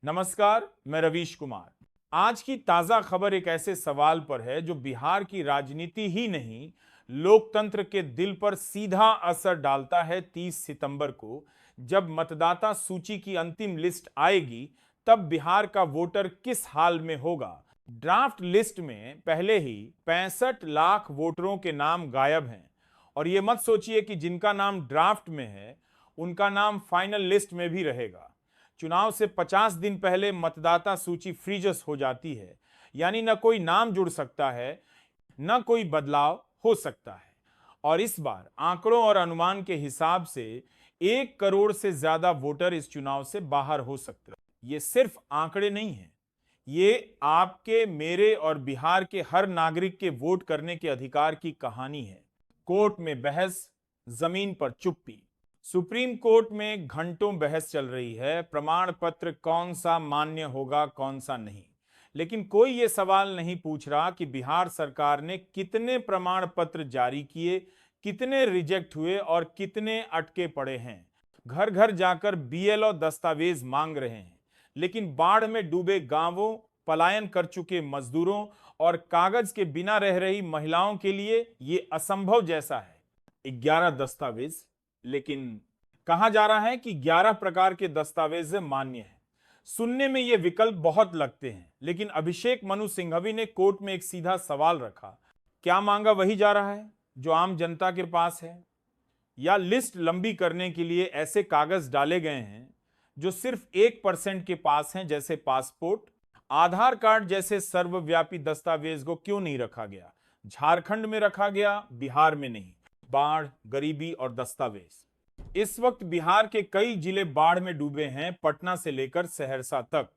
नमस्कार, मैं रवीश कुमार। आज की ताजा खबर एक ऐसे सवाल पर है जो बिहार की राजनीति ही नहीं, लोकतंत्र के दिल पर सीधा असर डालता है। 30 सितंबर को जब मतदाता सूची की अंतिम लिस्ट आएगी, तब बिहार का वोटर किस हाल में होगा। ड्राफ्ट लिस्ट में पहले ही 65 लाख वोटरों के नाम गायब हैं। और ये मत सोचिए कि जिनका नाम ड्राफ्ट में है उनका नाम फाइनल लिस्ट में भी रहेगा। चुनाव से 50 दिन पहले मतदाता सूची फ्रीजस हो जाती है, यानी न कोई नाम जुड़ सकता है, न कोई बदलाव हो सकता है। और इस बार आंकड़ों और अनुमान के हिसाब से 1 करोड़ से ज्यादा वोटर इस चुनाव से बाहर हो सकते हैं। ये सिर्फ आंकड़े नहीं हैं, ये आपके, मेरे और बिहार के हर नागरिक के वोट करने के अधिकार की कहानी है। कोर्ट में बहस, जमीन पर चुप्पी। सुप्रीम कोर्ट में घंटों बहस चल रही है, प्रमाण पत्र कौन सा मान्य होगा, कौन सा नहीं। लेकिन कोई ये सवाल नहीं पूछ रहा कि बिहार सरकार ने कितने प्रमाण पत्र जारी किए, कितने रिजेक्ट हुए और कितने अटके पड़े हैं। घर घर जाकर बीएलओ दस्तावेज मांग रहे हैं, लेकिन बाढ़ में डूबे गांवों, पलायन कर चुके मजदूरों और कागज के बिना रह रही महिलाओं के लिए ये असंभव जैसा है। 11 दस्तावेज, लेकिन कहा जा रहा है कि 11 प्रकार के दस्तावेज मान्य हैं। सुनने में ये विकल्प बहुत लगते हैं, लेकिन अभिषेक मनु सिंघवी ने कोर्ट में एक सीधा सवाल रखा। क्या मांगा वही जा रहा है जो आम जनता के पास है, या लिस्ट लंबी करने के लिए ऐसे कागज डाले गए हैं जो सिर्फ 1% के पास हैं, जैसे पासपोर्ट, आधार कार्ड जैसे सर्वव्यापी दस्तावेज को क्यों नहीं रखा गया। झारखंड में रखा गया, बिहार में नहीं। बाढ़, गरीबी और दस्तावेज। इस वक्त बिहार के कई जिले बाढ़ में डूबे हैं, पटना से लेकर सहरसा तक।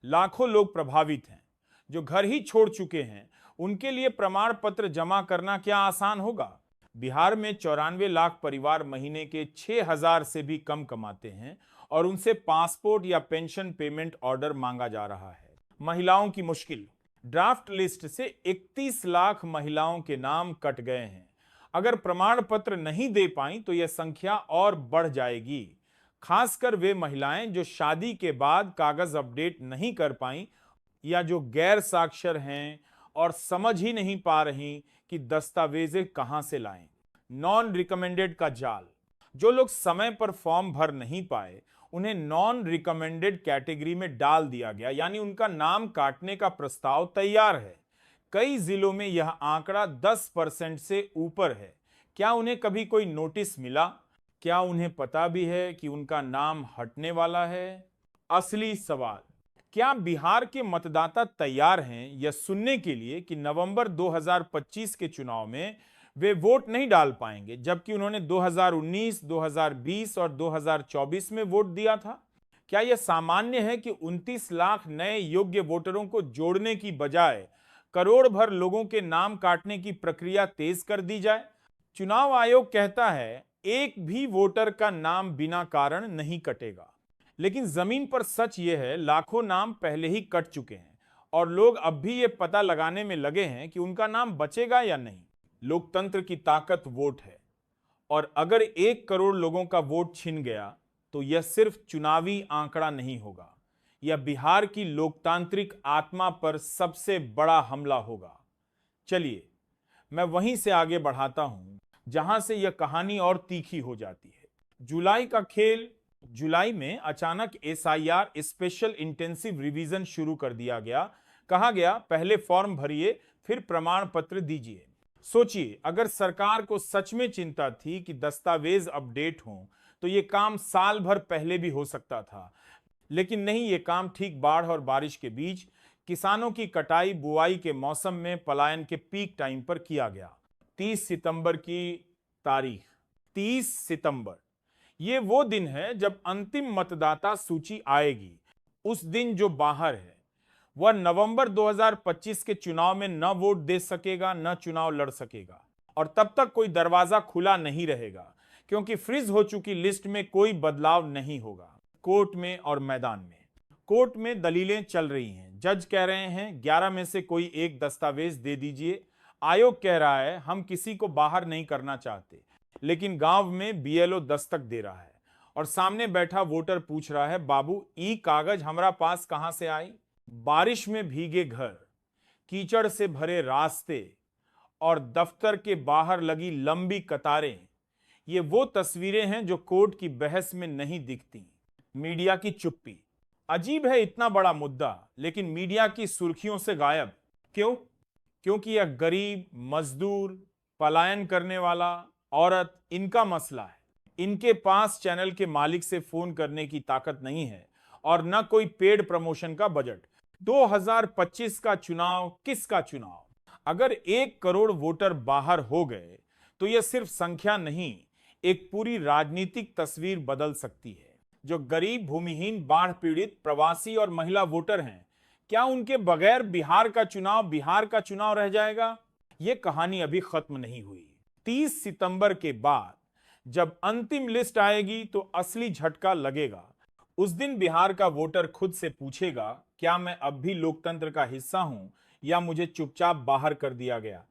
लाखों लोग प्रभावित हैं। जो घर ही छोड़ चुके हैं, उनके लिए प्रमाण पत्र जमा करना क्या आसान होगा। बिहार में 94 लाख परिवार महीने के 6,000 से भी कम कमाते हैं और उनसे पासपोर्ट या पेंशन पेमेंट ऑर्डर मांगा जा रहा है। महिलाओं की मुश्किल। ड्राफ्ट लिस्ट से 31 लाख महिलाओं के नाम कट गए हैं। अगर प्रमाण पत्र नहीं दे पाई तो यह संख्या और बढ़ जाएगी। खासकर वे महिलाएं जो शादी के बाद कागज अपडेट नहीं कर पाई, या जो गैर साक्षर हैं और समझ ही नहीं पा रही कि दस्तावेजें कहां से लाएं। नॉन रिकमेंडेड का जाल। जो लोग समय पर फॉर्म भर नहीं पाए, उन्हें नॉन रिकमेंडेड कैटेगरी में डाल दिया गया, यानी उनका नाम काटने का प्रस्ताव तैयार है। कई जिलों में यह आंकड़ा 10% से ऊपर है। क्या उन्हें कभी कोई नोटिस मिला? क्या उन्हें पता भी है कि उनका नाम हटने वाला है? असली सवाल, क्या बिहार के मतदाता तैयार हैं यह सुनने के लिए कि नवंबर 2025 के चुनाव में वे वोट नहीं डाल पाएंगे, जबकि उन्होंने 2019, 2020 और 2024 में वोट दिया था? क्या यह सामान्य है कि 29 लाख नए योग्य वोटरों को जोड़ने की बजाय करोड़ भर लोगों के नाम काटने की प्रक्रिया तेज कर दी जाए? चुनाव आयोग कहता है एक भी वोटर का नाम बिना कारण नहीं कटेगा, लेकिन जमीन पर सच यह है, लाखों नाम पहले ही कट चुके हैं और लोग अब भी ये पता लगाने में लगे हैं कि उनका नाम बचेगा या नहीं। लोकतंत्र की ताकत वोट है, और अगर 1 करोड़ लोगों का वोट छिन गया तो यह सिर्फ चुनावी आंकड़ा नहीं होगा, यह बिहार की लोकतांत्रिक आत्मा पर सबसे बड़ा हमला होगा। चलिए मैं वहीं से आगे बढ़ाता हूं जहां से यह कहानी और तीखी हो जाती है। जुलाई का खेल। जुलाई में अचानक एसआईआर स्पेशल इंटेंसिव रिवीजन शुरू कर दिया गया। कहा गया पहले फॉर्म भरिए, फिर प्रमाण पत्र दीजिए। सोचिए, अगर सरकार को सच में चिंता थी कि दस्तावेज अपडेट हों, तो यह काम साल भर पहले भी हो सकता था। लेकिन नहीं, ये काम ठीक बाढ़ और बारिश के बीच, किसानों की कटाई बुआई के मौसम में, पलायन के पीक टाइम पर किया गया। 30 सितंबर की तारीख, 30 सितंबर, ये वो दिन है जब अंतिम मतदाता सूची आएगी। उस दिन जो बाहर है वह नवंबर 2025 के चुनाव में न वोट दे सकेगा, न चुनाव लड़ सकेगा, और तब तक कोई दरवाजा खुला नहीं रहेगा, क्योंकि फ्रीज हो चुकी लिस्ट में कोई बदलाव नहीं होगा। कोर्ट में और मैदान में। कोर्ट में दलीलें चल रही हैं। जज कह रहे हैं 11 में से कोई एक दस्तावेज दे दीजिए। आयोग कह रहा है हम किसी को बाहर नहीं करना चाहते, लेकिन गांव में बीएलओ दस्तक दे रहा है। और सामने बैठा वोटर पूछ रहा है, बाबू ई कागज हमरा पास कहां से आई? बारिश में भीगे घर, कीचड़ से भरे रास्ते और दफ्तर के बाहर लगी लंबी कतारें, ये वो तस्वीरें हैं जो कोर्ट की बहस में नहीं दिखती। मीडिया की चुप्पी। अजीब है, इतना बड़ा मुद्दा लेकिन मीडिया की सुर्खियों से गायब। क्यों? क्योंकि यह गरीब, मजदूर, पलायन करने वाला, औरत, इनका मसला है। इनके पास चैनल के मालिक से फोन करने की ताकत नहीं है और न कोई पेड प्रमोशन का बजट। 2025 का चुनाव किसका चुनाव? अगर 1 करोड़ वोटर बाहर हो गए तो यह सिर्फ संख्या नहीं, एक पूरी राजनीतिक तस्वीर बदल सकती है। जो गरीब, भूमिहीन, बाढ़ पीड़ित, प्रवासी और महिला वोटर हैं, क्या उनके बगैर बिहार का चुनाव रह जाएगा? यह कहानी अभी खत्म नहीं हुई। 30 सितंबर के बाद जब अंतिम लिस्ट आएगी तो असली झटका लगेगा। उस दिन बिहार का वोटर खुद से पूछेगा, क्या मैं अब भी लोकतंत्र का हिस्सा हूं या मुझे चुपचाप बाहर कर दिया गया?